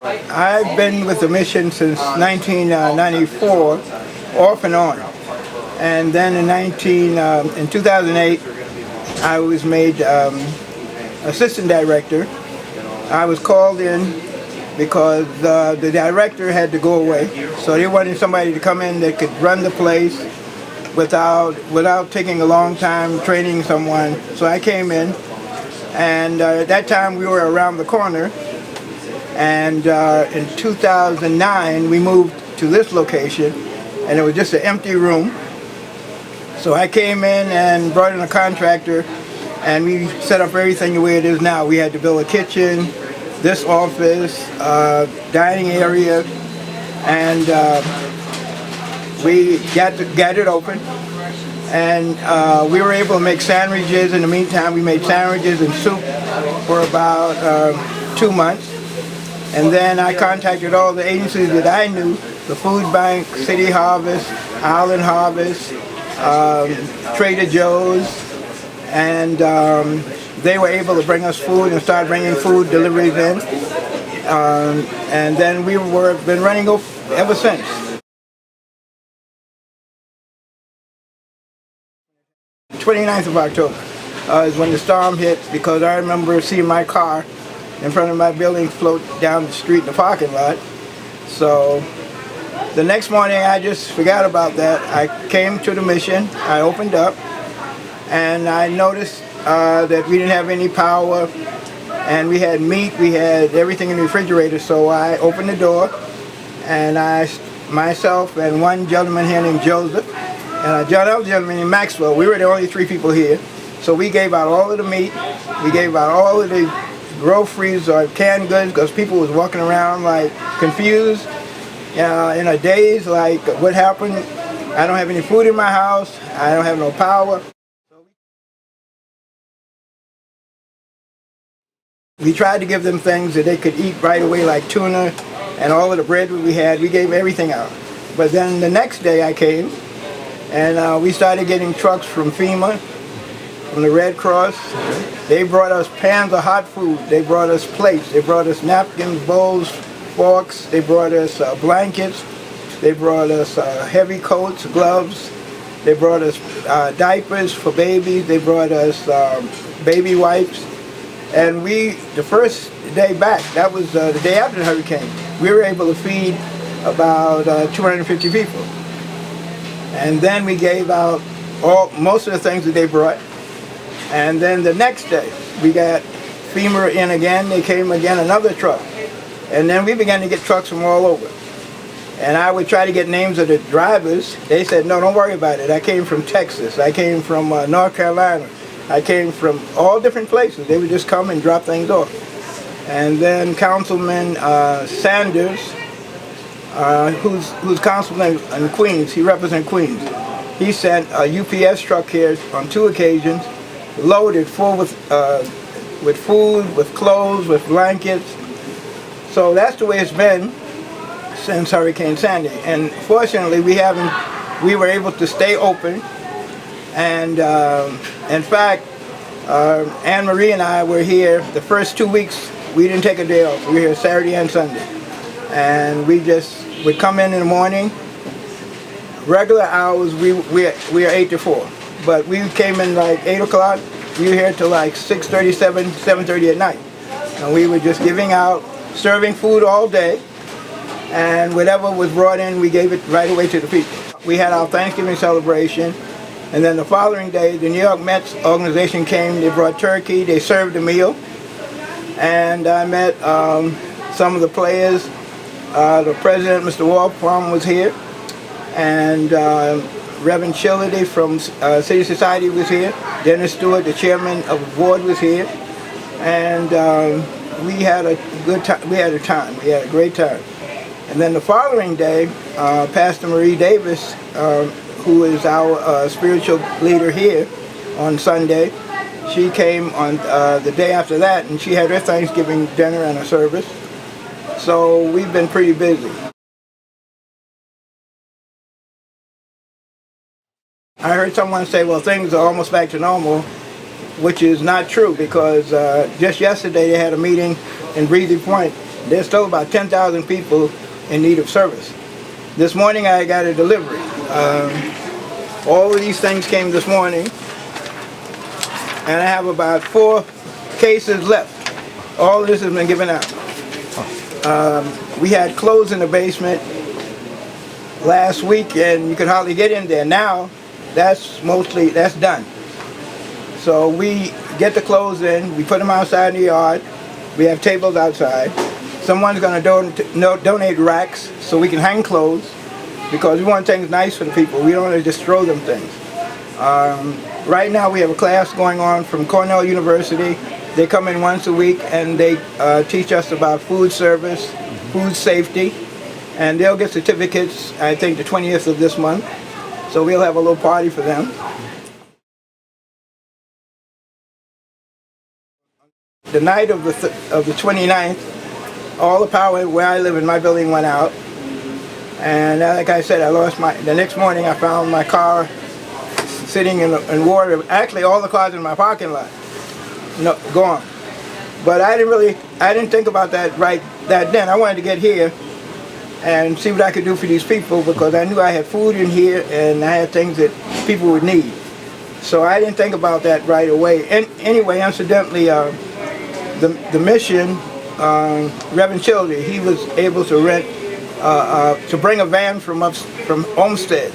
I've been with the mission since 1994, off and on. And then in 2008, I was made assistant director. I was called in because the director had to go away. So they wanted somebody to come in that could run the place without taking a long time training someone. So I came in, and at that time we were around the corner. And in 2009, we moved to this location, and it was just an empty room. So I came in and brought in a contractor, and we set up everything the way it is now. We had to build a kitchen, this office, dining area, and we got it open. And we were able to make sandwiches. In the meantime, we made sandwiches and soup for about 2 months. And then I contacted all the agencies that I knew, the Food Bank, City Harvest, Island Harvest, Trader Joe's, and they were able to bring us food and start bringing food deliveries in. And then we been running ever since. 29th of October is when the storm hit, because I remember seeing my car in front of my building float down the street in the parking lot. So the next morning I just forgot about that. I came to the mission, I opened up, and I noticed that we didn't have any power, and we had meat, we had everything in the refrigerator. So I opened the door, and myself and one gentleman here named Joseph, and another gentleman named Maxwell, we were the only 3 people here. So we gave out all of the meat, we gave out all of the groceries or canned goods, because people was walking around like confused, in a daze, like what happened? I don't have any food in my house, I don't have no power. We tried to give them things that they could eat right away, like tuna and all of the bread we had. We gave everything out. But then the next day I came, and we started getting trucks from FEMA, from the Red Cross. They brought us pans of hot food, they brought us plates, they brought us napkins, bowls, forks, they brought us blankets, they brought us heavy coats, gloves, they brought us diapers for babies, they brought us baby wipes. And the first day back, that was the day after the hurricane, we were able to feed about 250 people. And then we gave out most of the things that they brought. And then the next day, we got FEMA in again. They came again, another truck. And then we began to get trucks from all over. And I would try to get names of the drivers. They said, no, don't worry about it. I came from Texas. I came from North Carolina. I came from all different places. They would just come and drop things off. And then Councilman Sanders, who's councilman in Queens, he represents Queens. He sent a UPS truck here on 2 occasions, loaded full with food, with clothes, with blankets. So that's the way it's been since Hurricane Sandy. And fortunately, we were able to stay open. And in fact, Anne Marie and I were here the first 2 weeks. We didn't take a day off. We were here Saturday and Sunday. And we just would come in the morning. Regular hours, we are 8 to 4. But we came in like 8 o'clock. We were here till like 6:30, 7:30 at night. And we were just giving out, serving food all day. And whatever was brought in, we gave it right away to the people. We had our Thanksgiving celebration. And then the following day, the New York Mets organization came. They brought turkey. They served a meal. And I met some of the players. The president, Mr. Walpalm, was here. And Reverend Chilliday from City Society was here. Dennis Stewart, the chairman of the board, was here. And we had a good time. We had a great time. And then the following day, Pastor Marie Davis, who is our spiritual leader here on Sunday, she came on the day after that, and she had her Thanksgiving dinner and a service. So we've been pretty busy. I heard someone say, well, things are almost back to normal, which is not true, because just yesterday they had a meeting in Breezy Point, There's still about 10,000 people in need of service. This morning I got a delivery. All of these things came this morning, and I have about 4 cases left. All of this has been given out. We had clothes in the basement last week, and you could hardly get in there. Now, that's done. So we get the clothes in, we put them outside in the yard. We have tables outside. Someone's going to donate racks so we can hang clothes, because we want things nice for the people. We don't want to just throw them things. Right now we have a class going on from Cornell University. They come in once a week and they teach us about food service, food safety, and they'll get certificates, I think, the 20th of this month. So we'll have a little party for them. The night of the 29th, all the power where I live in my building went out. And like I said, the next morning I found my car sitting in water. Actually, all the cars in my parking lot, gone. But I didn't think about that then. I wanted to get here and see what I could do for these people, because I knew I had food in here and I had things that people would need. So I didn't think about that right away. And anyway, incidentally, the mission, Reverend Childry, he was able to rent, to bring a van from Olmsted.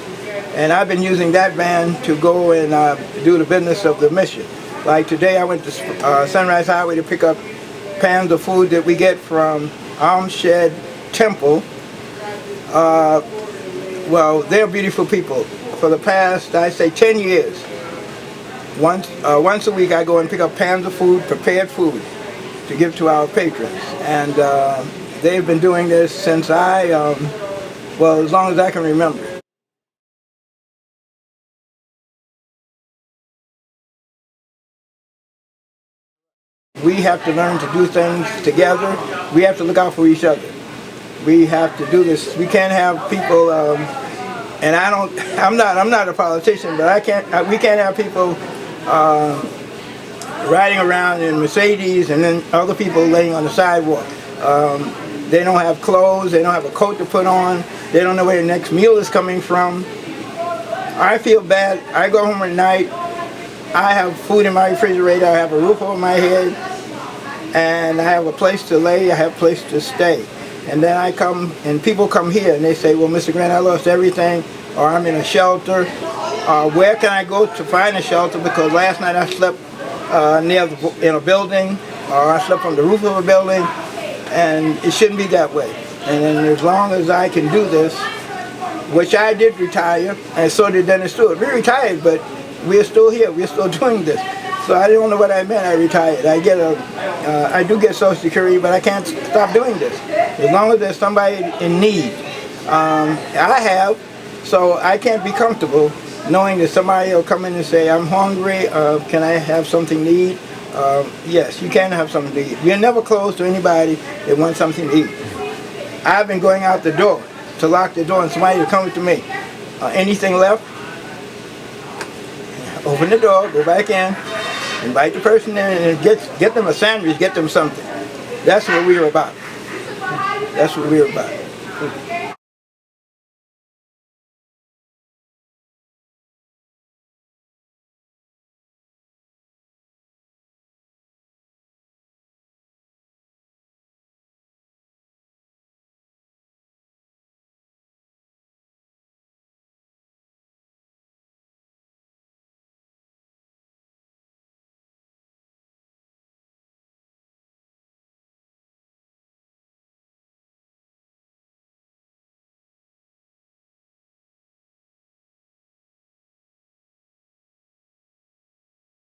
And I've been using that van to go and do the business of the mission. Like today I went to Sunrise Highway to pick up pans of food that we get from Alms Shed Temple. Well, they're beautiful people. For the past, I say, 10 years, once a week I go and pick up pans of food, prepared food, to give to our patrons. And they've been doing this since well, as long as I can remember. We have to learn to do things together. We have to look out for each other. We have to do this. We can't have people, and I'm not a politician, but we can't have people riding around in Mercedes and then other people laying on the sidewalk. They don't have clothes, they don't have a coat to put on, they don't know where the next meal is coming from. I feel bad. I go home at night, I have food in my refrigerator, I have a roof over my head, and I have a place to lay, I have a place to stay. And then I come, and people come here and they say, well, Mr. Grant, I lost everything, or I'm in a shelter. Where can I go to find a shelter? Because last night I slept in a building, or I slept on the roof of a building, and it shouldn't be that way. And as long as I can do this, which I did retire, and so did Dennis Stewart. We retired, but we're still here, we're still doing this. So I don't know what I meant, I retired. I do get Social Security, but I can't stop doing this. As long as there's somebody in need. I have, so I can't be comfortable knowing that somebody will come in and say, I'm hungry, can I have something to eat? Yes, you can have something to eat. We're never closed to anybody that wants something to eat. I've been going out the door to lock the door and somebody will come to me. Anything left? Open the door, go back in, invite the person in and get them a sandwich, get them something. That's what we're about. That's what we're about.